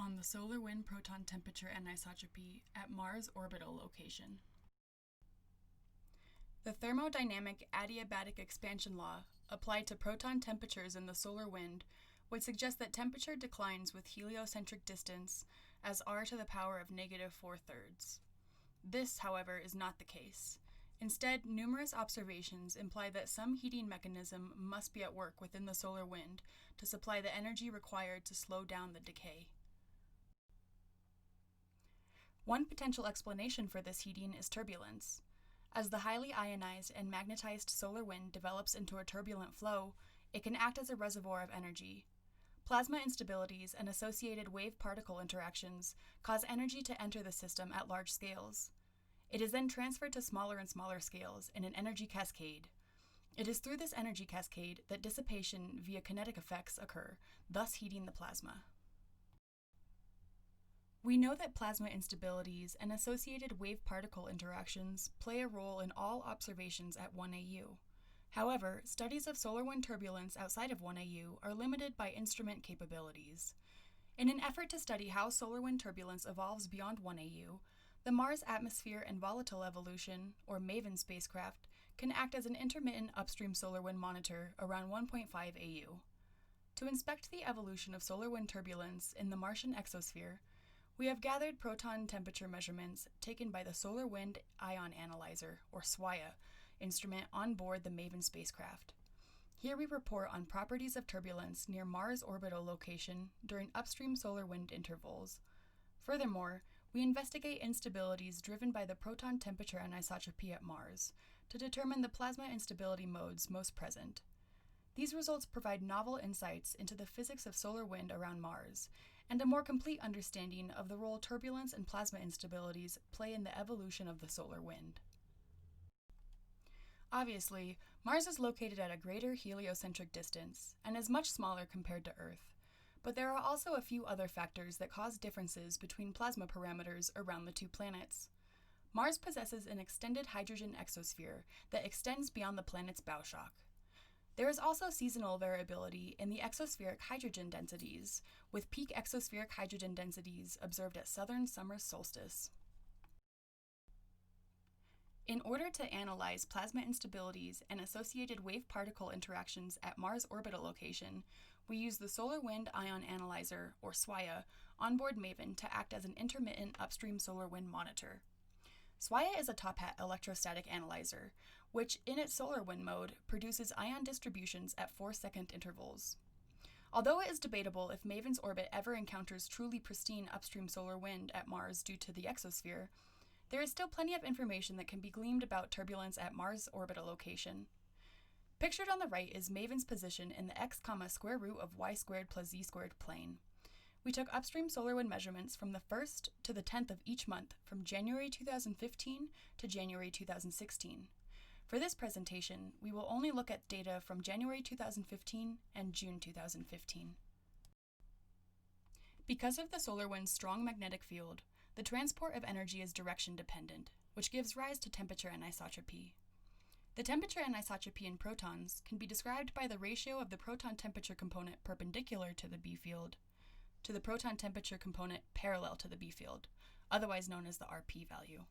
on the solar wind proton temperature anisotropy at Mars orbital location. The thermodynamic adiabatic expansion law applied to proton temperatures in the solar wind would suggest that temperature declines with heliocentric distance as r to the power of -4/3. This, however, is not the case. Instead, numerous observations imply that some heating mechanism must be at work within the solar wind to supply the energy required to slow down the decay. One potential explanation for this heating is turbulence. As the highly ionized and magnetized solar wind develops into a turbulent flow, it can act as a reservoir of energy. Plasma instabilities and associated wave-particle interactions cause energy to enter the system at large scales. It is then transferred to smaller and smaller scales in an energy cascade. It is through this energy cascade that dissipation via kinetic effects occur, thus heating the plasma. We know that plasma instabilities and associated wave-particle interactions play a role in all observations at 1 AU. However, studies of solar wind turbulence outside of 1 AU are limited by instrument capabilities. In an effort to study how solar wind turbulence evolves beyond 1 AU, the Mars Atmosphere and Volatile Evolution, or MAVEN spacecraft, can act as an intermittent upstream solar wind monitor around 1.5 AU. To inspect the evolution of solar wind turbulence in the Martian exosphere, we have gathered proton temperature measurements taken by the Solar Wind Ion Analyzer, or SWIA, instrument on board the MAVEN spacecraft. Here we report on properties of turbulence near Mars orbital location during upstream solar wind intervals. Furthermore, we investigate instabilities driven by the proton temperature anisotropy at Mars to determine the plasma instability modes most present. These results provide novel insights into the physics of solar wind around Mars and a more complete understanding of the role turbulence and plasma instabilities play in the evolution of the solar wind. Obviously, Mars is located at a greater heliocentric distance and is much smaller compared to Earth, but there are also a few other factors that cause differences between plasma parameters around the two planets. Mars possesses an extended hydrogen exosphere that extends beyond the planet's bow shock. There is also seasonal variability in the exospheric hydrogen densities, with peak exospheric hydrogen densities observed at southern summer solstice. In order to analyze plasma instabilities and associated wave-particle interactions at Mars orbital location, we use the Solar Wind Ion Analyzer, or SWIA, onboard MAVEN to act as an intermittent upstream solar wind monitor. SWIA is a top-hat electrostatic analyzer, which, in its solar wind mode, produces ion distributions at 4-second intervals. Although it is debatable if MAVEN's orbit ever encounters truly pristine upstream solar wind at Mars due to the exosphere, there is still plenty of information that can be gleaned about turbulence at Mars orbital location. Pictured on the right is MAVEN's position in the x, square root of y squared plus z squared plane. We took upstream solar wind measurements from the 1st to the 10th of each month from January 2015 to January 2016. For this presentation, we will only look at data from January 2015 and June 2015. Because of the solar wind's strong magnetic field, the transport of energy is direction dependent, which gives rise to temperature anisotropy. The temperature anisotropy in protons can be described by the ratio of the proton temperature component perpendicular to the B field to the proton temperature component parallel to the B field, otherwise known as the RP value.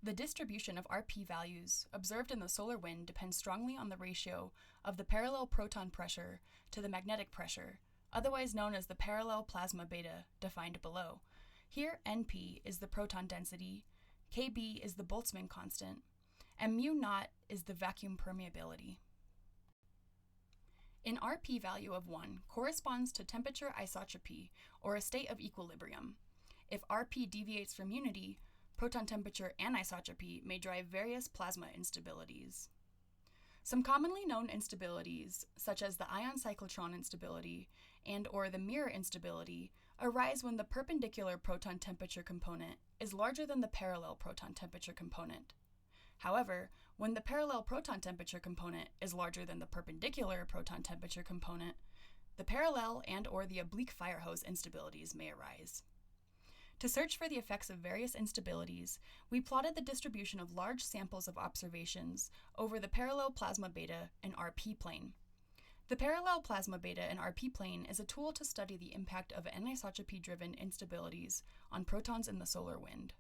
The distribution of RP values observed in the solar wind depends strongly on the ratio of the parallel proton pressure to the magnetic pressure, otherwise known as the parallel plasma beta, defined below. Here, NP is the proton density, Kb is the Boltzmann constant, and mu0 is the vacuum permeability. An RP value of 1 corresponds to temperature isotropy, or a state of equilibrium. If RP deviates from unity, proton temperature anisotropy may drive various plasma instabilities. Some commonly known instabilities, such as the ion cyclotron instability and/or the mirror instability, arise when the perpendicular proton temperature component is larger than the parallel proton temperature component. However, when the parallel proton temperature component is larger than the perpendicular proton temperature component, the parallel and/or the oblique fire hose instabilities may arise. To search for the effects of various instabilities, we plotted the distribution of large samples of observations over the parallel plasma beta and RP plane. The parallel plasma beta and RP plane is a tool to study the impact of anisotropy-driven instabilities on protons in the solar wind.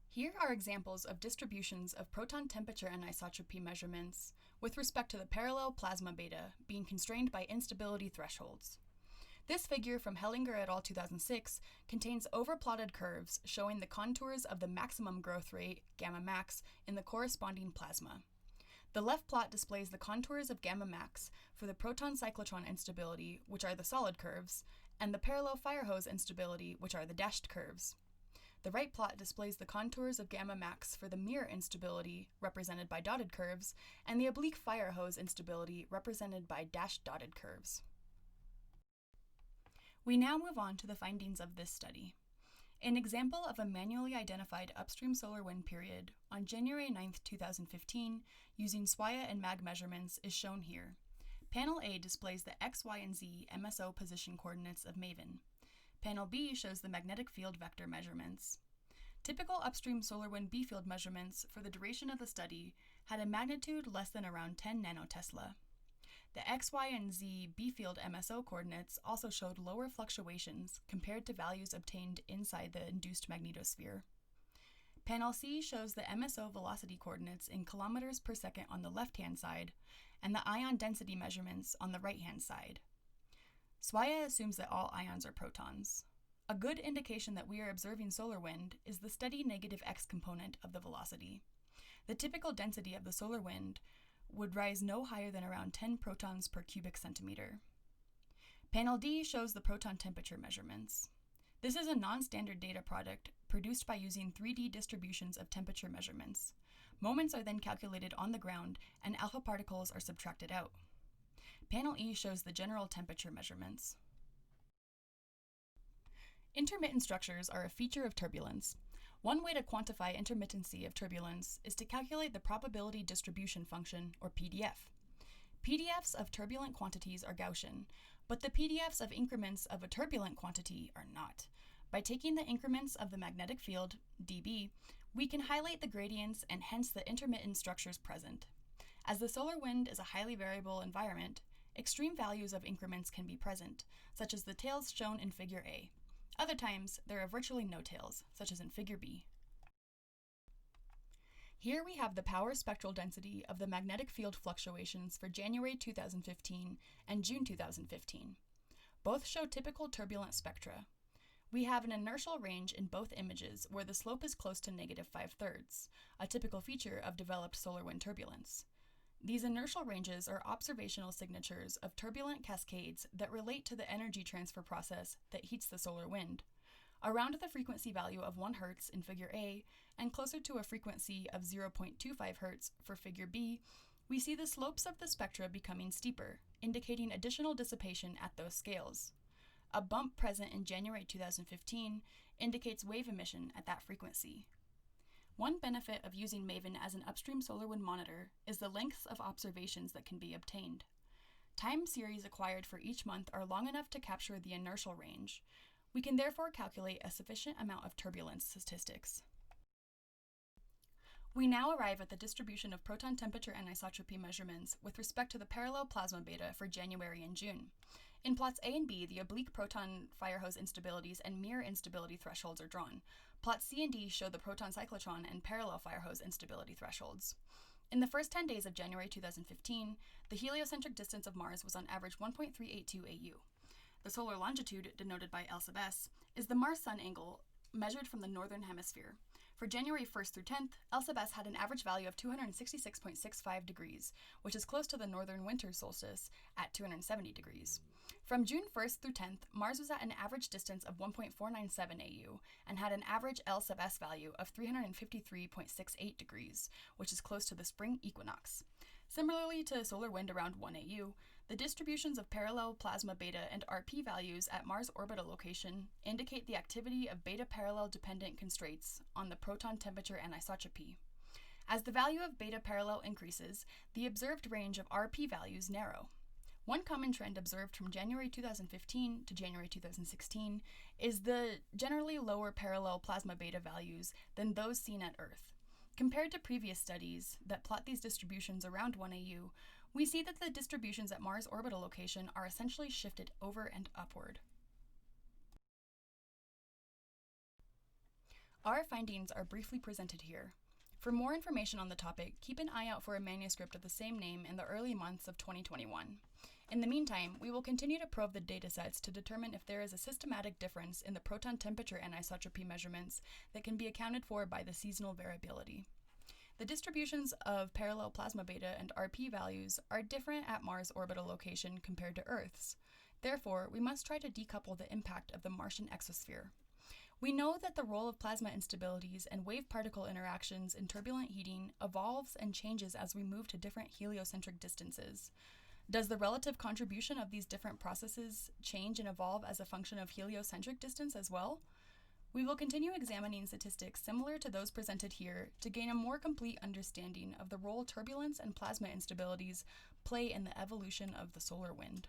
Here are examples of distributions of proton temperature anisotropy measurements with respect to the parallel plasma beta being constrained by instability thresholds. This figure from Hellinger et al. 2006 contains overplotted curves showing the contours of the maximum growth rate, gamma max, in the corresponding plasma. The left plot displays the contours of gamma max for the proton cyclotron instability, which are the solid curves, and the parallel fire hose instability, which are the dashed curves. The right plot displays the contours of gamma max for the mirror instability, represented by dotted curves, and the oblique fire hose instability, represented by dashed dotted curves. We now move on to the findings of this study. An example of a manually identified upstream solar wind period on January 9, 2015, using SWIA and MAG measurements is shown here. Panel A displays the X, Y, and Z MSO position coordinates of MAVEN. Panel B shows the magnetic field vector measurements. Typical upstream solar wind B field measurements for the duration of the study had a magnitude less than around 10 nanotesla. The X, Y, and Z B field MSO coordinates also showed lower fluctuations compared to values obtained inside the induced magnetosphere. Panel C shows the MSO velocity coordinates in kilometers per second on the left-hand side and the ion density measurements on the right-hand side. SWIA assumes that all ions are protons. A good indication that we are observing solar wind is the steady negative x component of the velocity. The typical density of the solar wind would rise no higher than around 10 protons per cubic centimeter. Panel D shows the proton temperature measurements. This is a non-standard data product produced by using 3D distributions of temperature measurements. Moments are then calculated on the ground and alpha particles are subtracted out. Panel E shows the general temperature measurements. Intermittent structures are a feature of turbulence. One way to quantify intermittency of turbulence is to calculate the probability distribution function, or PDF. PDFs of turbulent quantities are Gaussian, but the PDFs of increments of a turbulent quantity are not. By taking the increments of the magnetic field, dB, we can highlight the gradients and hence the intermittent structures present. As the solar wind is a highly variable environment, extreme values of increments can be present, such as the tails shown in Figure A. Other times, there are virtually no tails, such as in Figure B. Here we have the power spectral density of the magnetic field fluctuations for January 2015 and June 2015. Both show typical turbulent spectra. We have an inertial range in both images where the slope is close to -5/3, a typical feature of developed solar wind turbulence. These inertial ranges are observational signatures of turbulent cascades that relate to the energy transfer process that heats the solar wind. Around the frequency value of 1 Hz in Figure A and closer to a frequency of 0.25 Hz for Figure B, we see the slopes of the spectra becoming steeper, indicating additional dissipation at those scales. A bump present in January 2015 indicates wave emission at that frequency. One benefit of using MAVEN as an upstream solar wind monitor is the lengths of observations that can be obtained. Time series acquired for each month are long enough to capture the inertial range. We can therefore calculate a sufficient amount of turbulence statistics. We now arrive at the distribution of proton temperature anisotropy measurements with respect to the parallel plasma beta for January and June. In plots A and B, the oblique proton fire hose instabilities and mirror instability thresholds are drawn. Plots C and D show the proton cyclotron and parallel fire hose instability thresholds. In the first 10 days of January 2015, the heliocentric distance of Mars was on average 1.382 AU. The solar longitude, denoted by L sub s, is the Mars-Sun angle measured from the northern hemisphere. For January 1st through 10th, L sub s had an average value of 266.65 degrees, which is close to the northern winter solstice at 270 degrees. From June 1st through 10th, Mars was at an average distance of 1.497 AU and had an average L sub s value of 353.68 degrees, which is close to the spring equinox. Similarly to solar wind around 1 AU, the distributions of parallel plasma beta and RP values at Mars orbital location indicate the activity of beta parallel dependent constraints on the proton temperature anisotropy. As the value of beta parallel increases, the observed range of RP values narrow. One common trend observed from January 2015 to January 2016 is the generally lower parallel plasma beta values than those seen at Earth. Compared to previous studies that plot these distributions around 1 AU, we see that the distributions at Mars' orbital location are essentially shifted over and upward. Our findings are briefly presented here. For more information on the topic, keep an eye out for a manuscript of the same name in the early months of 2021. In the meantime, we will continue to probe the datasets to determine if there is a systematic difference in the proton temperature anisotropy measurements that can be accounted for by the seasonal variability. The distributions of parallel plasma beta and RP values are different at Mars' orbital location compared to Earth's. Therefore, we must try to decouple the impact of the Martian exosphere. We know that the role of plasma instabilities and wave-particle interactions in turbulent heating evolves and changes as we move to different heliocentric distances. Does the relative contribution of these different processes change and evolve as a function of heliocentric distance as well? We will continue examining statistics similar to those presented here to gain a more complete understanding of the role turbulence and plasma instabilities play in the evolution of the solar wind.